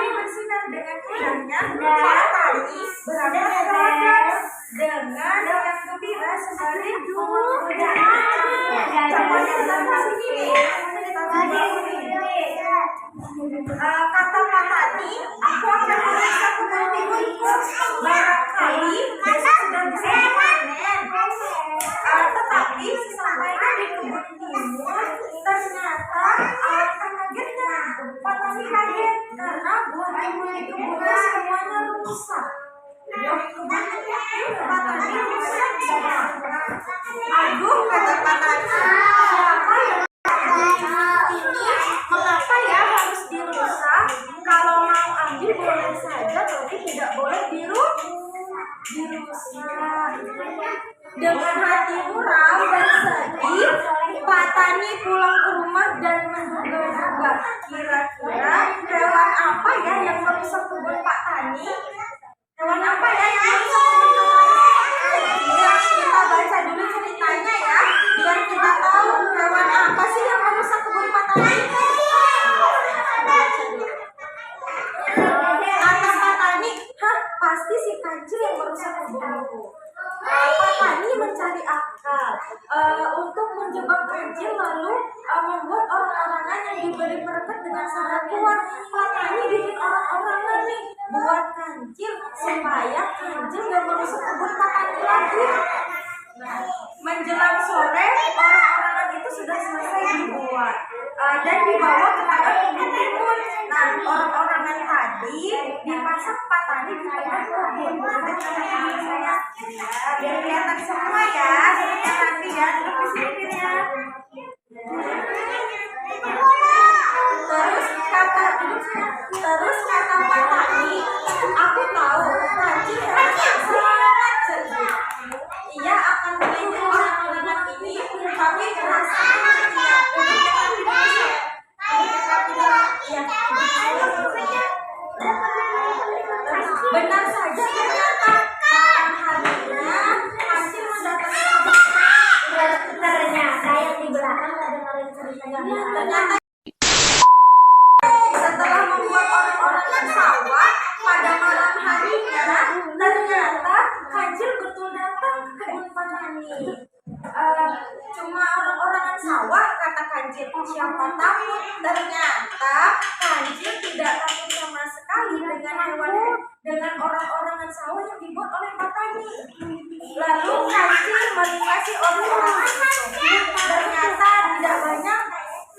matahari bersinar dengan indahnya, matahari berangkat ke ladang dengan yang gembira sembari kata Patani, aku akan memeriksa kebun timunku, barangkali besok sudah bisa dipanen. Tetapi sesampainya di kebun timun, ternyata alangkah kagetnya Patani kaget karena buah timun di kebunnya semuanya rusak. Patani rusak. Aduh, kata Patani, siapa yang mengapa ya harus dirusak? Kalau mau ambil boleh saja, tapi tidak boleh dirusak. Dengan hati muram dan sedih, Patani pulang ke rumah dan menduga-duga, kira-kira hewan apa ya yang merusak kebun Patani? Hewan apa ya yang merusak kebun Patani? Ya, kita baca dulu ceritanya ya, biar kita tahu hewan apa sih yang merusak kebun Patani. Kata Patani, pasti si kancil yang merusak kebunku. Patani mencari akal untuk menjebak kancil, lalu membuat orang-orangan yang diberi perkat dengan sangat kuat. Patani bikin orang-orangan nih buat kancil supaya kancil gak merusak kebun Patani lagi. Nah, menjelang sore orang-orangan itu sudah selesai dibuat dan dibawa kepada kebun timun. Nah, orang-orangan tadi dipasang Patani di tengah kebun. Biar kelihatan semua ya, nanti ya, duduk di sini ya. Terus kata Patani, aku tahu kancil sangat cerdik. Ia akan melindungi orang-orang ini, tapi rasanya benar saja ternyata malam harinya kancil mendatangi ternyata yang di belakang ada kalian ceritanya. Ternyata setelah membuat orang-orangan sawah pada malam harinya, ternyata kancil betul datang ke kebun Patani. Cuma orang-orangan sawah, kata kancil, siapa takut? Ternyata kancil tidak takut sama sekali dengan orang-orangan sawah yang dibuat oleh Patani. Lalu kancil melintasi orang-orangan itu. Ternyata tidak banyak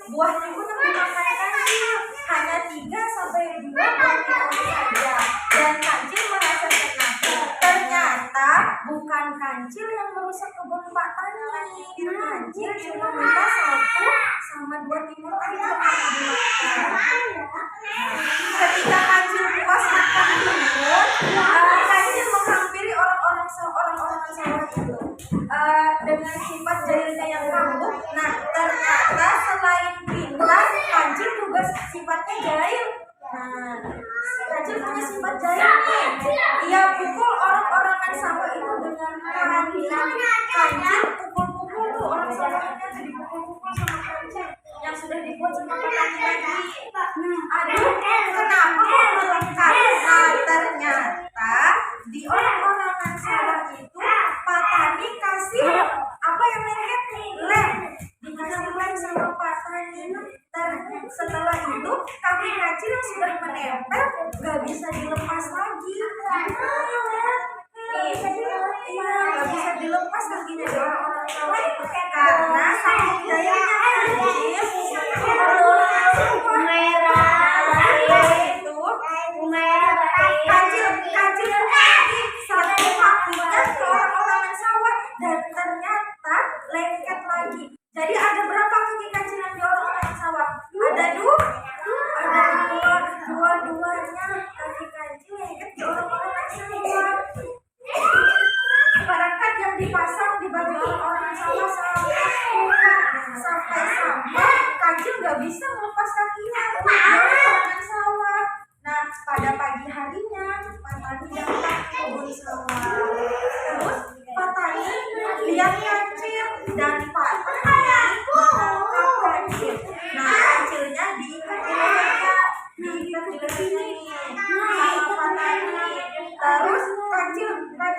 buah timun yang dimakan kancil, hanya 3-2 buah timun saja. Dan kancil merasa senang. Ternyata bukan kancil yang merusak kebun Patani. Kancil cuma minta 1-2 timun aja yang dimakan. Ketika kancil puas makan timun, kancil menghampiri orang-orangan sawah itu dengan sifat jahilnya yang kambuh. Nah, ternyata selain pintar, kancil juga sifatnya jahil. Nah, kancil punya sifat jahil nih. Ia pukul orang-orangan sawah itu dengan kancil. Kancil pukul-pukul tuh orang sawahnya, jadi pukul-pukul sama kancil yang sudah dibuat sama Patani lagi. Aduh, kenapa kok melengkap? Nah, ternyata di orang-orangan sawah itu Patani kasih apa yang lengket? Lem. Dikasih lem sama Patani. Setelah itu kaki kancil yang sudah menempel gak bisa dilepas lagi. Gak bisa dilepas kakinya di orang-orang sawah itu karena saking jahilnya kancil. Kancil lagi satu kakinya ke orang-orangan sawah dan ternyata lengket lagi. Jadi ada berapa kaki kancil yang di orang-orangan sawah? Ada dua-duanya kaki kancil lengket di orang-orangan sawah.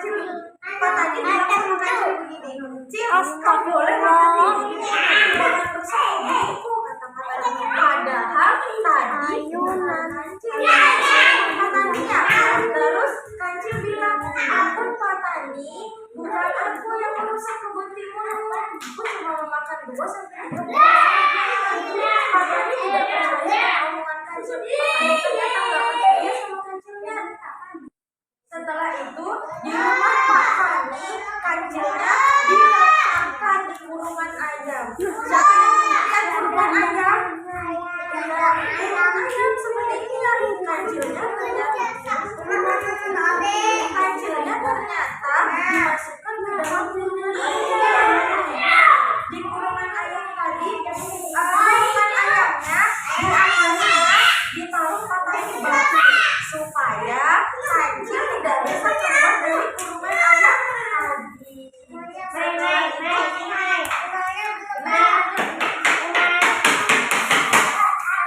Kancil, Pak Tani bilang sama Kancil begini, Cil, kamu boleh makan ini, jangan rusak hobiku, kata Pak Tani. Padahal tadi Kancil Pak Tani ya. Terus Kancil bilang, ampun Pak Tani, bukan aku yang merusak kebun timunmu, aku cuma memakan 2-3 buah. Pak Tani tidak percaya omongan Kancil. Ternyata nggak percaya sama Kancilnya. Setelah itu di rumah Pak Tani, Kancilnya diletakkan di kurungan ayam. Siapa yang melihat kurungan ayam? Kurungan ayam seperti ini lah. Kancilnya ternyata dimasukkan ke dalam kurungan ayam. Di kurungan ayam tadi, kurungan ayamnya ditaruh Pak Tani batu supaya Kancil tidak bisa keluar dari kurungan ayam tadi.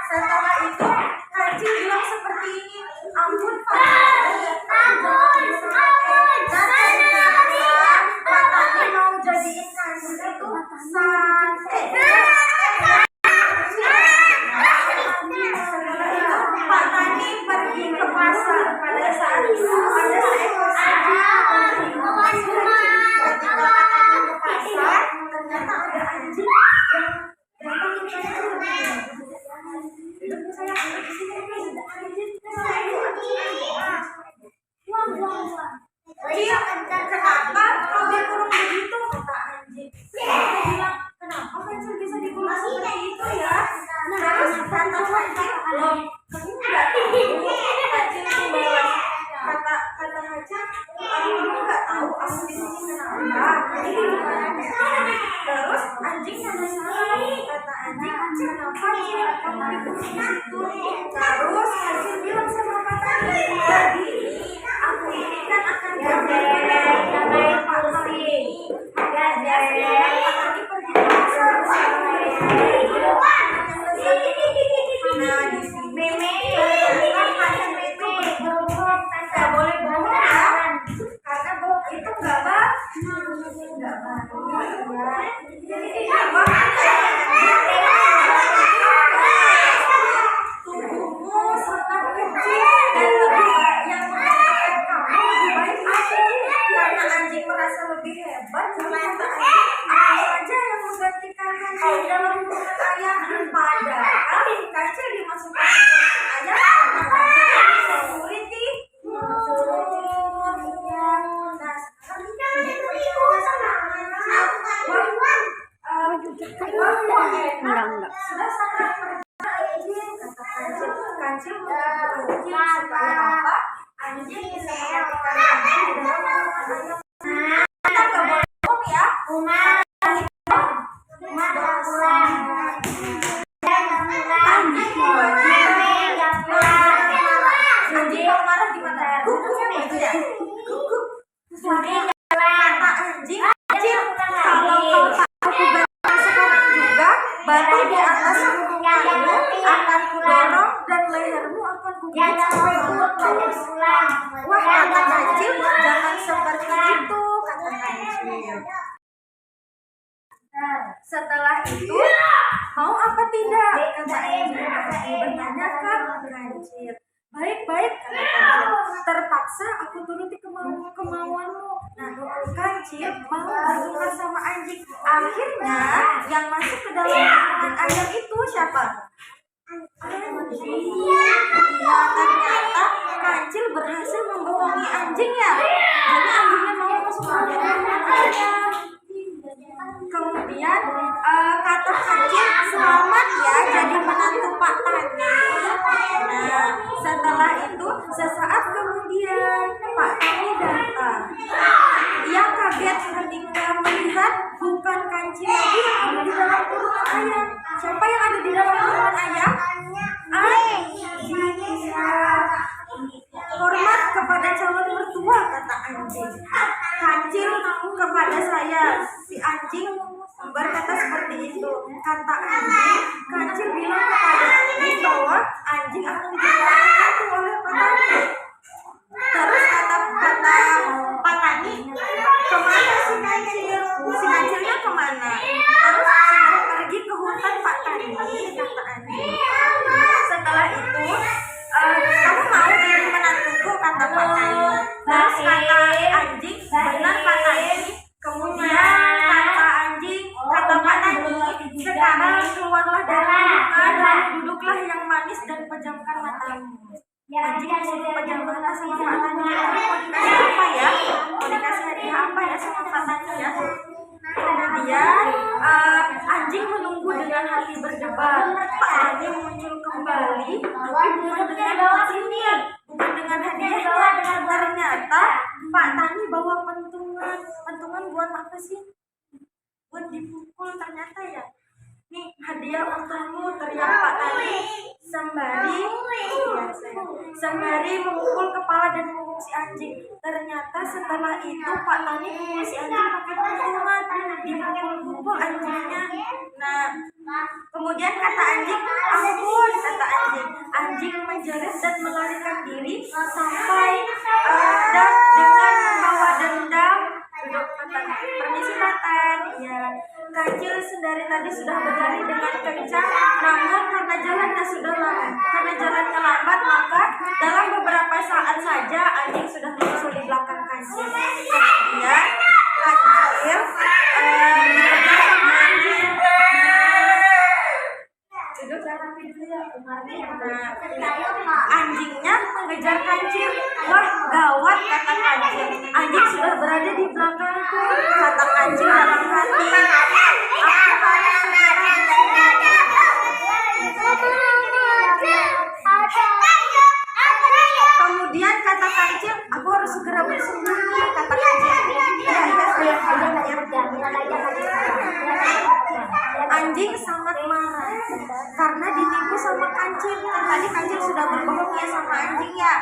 Setelah itu Kancil bilang seperti ini, ampun Pak Tani, Pak Tani mau jadiin Kancil itu sate. Pak Tani pergi ke pasar. Pada saat itu ada seekor anjing. Ketika Pak Tani ke pasar, ternyata ada anjing yang datang ke Kancil. Cil, kenapa kau dikurung begitu? Kata anjing. Dia bilang, kenapa Kancil bisa dikurung seperti itu ya? Terus kata Kancil, loh, kamu nggak tahu? Kancil membalas. Kata Kancil, kamu nggak tahu aku dikunci kenapa? Terus anjing penasaran. Kata anjing, kenapa Cil kamu dikunci di situ? Terus Kancil bilang sama Pak Tani, begini, aku ini kan akan berjalan Pak Tani. Biasanya Pak Tani pergi ke pasar. Nah di sini Kancil itu berbohong. Nggak boleh bohong ya, karena bohong itu nggak baik. Nggak baik. Tubuhmu sangat kecil dan lebih yang mengatakan kamu lebih baik anjing, karena anjing merasa lebih hebat. Ternyata aku saja yang menggantikan Kancil dalam kurungan ayam. Padahal Kancil dimasukkan ke kurungan ayam karena Kancil bisa security. Nah sekarang sudah sangat anjing, kata Kancil. Kancil menunggu anjing supaya apa? Anjing bisa memperhatikan Kancil di dalam kurungan ayam. Kita nggak boleh bohong ya. Anjing kalau marah gimana? Gugup gitu ya. Gugup. Kata anjing, Cil, kalau kau tahu batu sekarang juga, batu di atas punggungmu akan kudorong dan lehermu akan kugigit sampai putus. Wah, kata Kancil, jangan seperti itu, kata Kancil. Setelah itu, mau apa tidak? Kata anjing. Bertanya kan Kancil. Baik-baik, kata Kancil. Terpaksa aku turuti kemauanmu. Nah, Kancil mau bertukar sama anjing. Akhirnya yang masuk ke dalam kurungan ayam itu siapa? Anjing. Ya, ternyata Kancil berhasil membohongi anjingnya. Jadi anjingnya mau masuk ke dalam kurungan ayam. Kemudian kata Kancil, selamat ya jadi menantu Pak Tani. Nah, setelah itu sesaat kemudian Pak Tani datang. Ia kaget ketika melihat bukan Kancil lagi yang ada di dalam kurungan ayam. Siapa yang ada di dalam kurungan ayam? Anjing. Hormat kepada calon mertua, kata anjing. Kancil kepada saya. Si anjing berkata seperti itu. Kata anjing, Kancil bilang kepada anjing bahwa anjing akan dijadikan oleh Pak Tani. Terus kata Pak Tani, Terus kata anjing, benar Pak Tani. Kemudian kata anjing, kata Pak Tani, sekarang keluarlah dari gunungan, lalu duduklah yang manis dan pejamkan matamu. Anjing disuruh pejam mata sama Pak Tani. Mau dikasih apa ya? Mau dikasih hadiah apa ya sama Pak Tani ya? Kemudian anjing menunggu dengan hati berdebar. Pak Tani muncul kembali, tapi bukan dengan hadiahnya, bukan dengan hadiahnya. Ternyata Pak Tani bawa pentungan. Pentungan buat apa sih? Buat dipukul ternyata ya. Nih hadiah untukmu, teriak Pak Tani sembari memukul kepala dan punggung si anjing. Ternyata setelah itu Pak Tani pukul si anjing pakai pentungan, dipukul anjingnya. Nah, kemudian kata anjing, ampun, kata anjing. Anjing menjerit dan melarikan diri sampai dan dengan membawa dendam. Duduk Pak Tani, permisi Pak Tani. Ya, Kancil sendiri tadi sudah berlari dengan kencang, namun karena jalannya lambat, maka dalam beberapa saat saja anjing sudah menyusul di belakang Kancil. Kemudian Kancil mengejar sama anjing. Anjingnya mengejar Kancil. Wah, gawat, kata Kancil. Anjing sudah berada di belakangku, kata Kancil dalam hati. Kemudian kata Kancil, aku harus segera bersembunyi, kata Kancil. Anjing sangat marah karena ditipu sama Kancil. Tadi Kancil sudah berbohong ya sama anjing ya.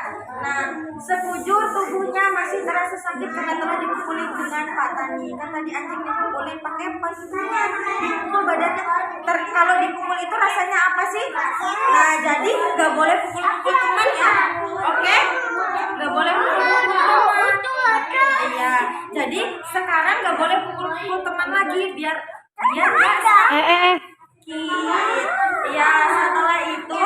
Nah, sekujur tubuhnya masih terasa sakit karena telah dipukulin dengan Pak Tani. Kan tadi anjing dipukulin pakai pentungan, dipukul badannya. Kalau dipukul itu rasanya apa sih? Nah, jadi gak boleh pukul-pukul teman ya. Oke? Gak boleh pukul-pukul teman. Iya. Jadi sekarang gak boleh pukul-pukul teman lagi biar gak sakit. Ya, setelah itu,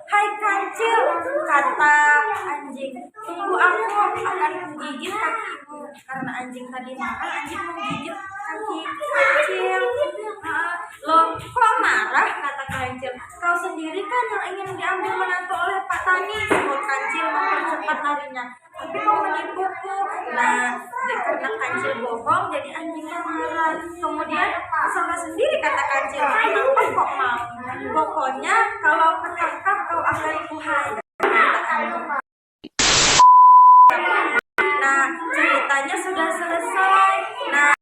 hai Kancil, kata anjing, tunggu aku akan menggigit kakimu. Karena anjing tadi marah, anjing menggigit kaki Kancil. Loh, kok marah, kata Kancil. Kau sendiri kan yang ingin diambil menantu oleh Pak Tani, sebut Kancil mempercepat larinya. Tapi kau menipuku. Nah, karena Kancil bohong, jadi anjingnya marah. Kemudian sama sendiri kata Kancil, kenapa kok mau? Pokoknya kalau ketangkap kau akan kuhai. Nah, ceritanya sudah selesai. Nah,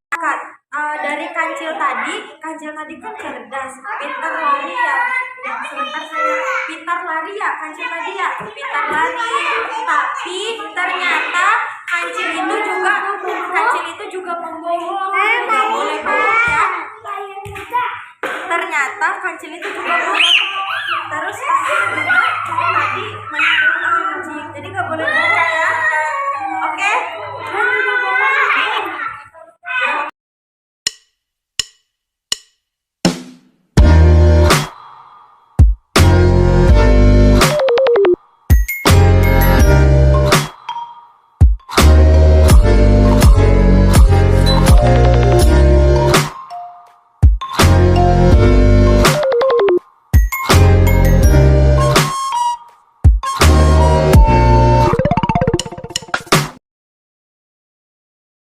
dari Kancil tadi kan cerdas, pintar lari ya. Pintar lari ya, Kancil tadi ya, pintar lari. Tapi ternyata Kancil itu juga membohong. Nggak boleh bohong ya. Ternyata Kancil itu juga bohong. Terus Kancil juga tadi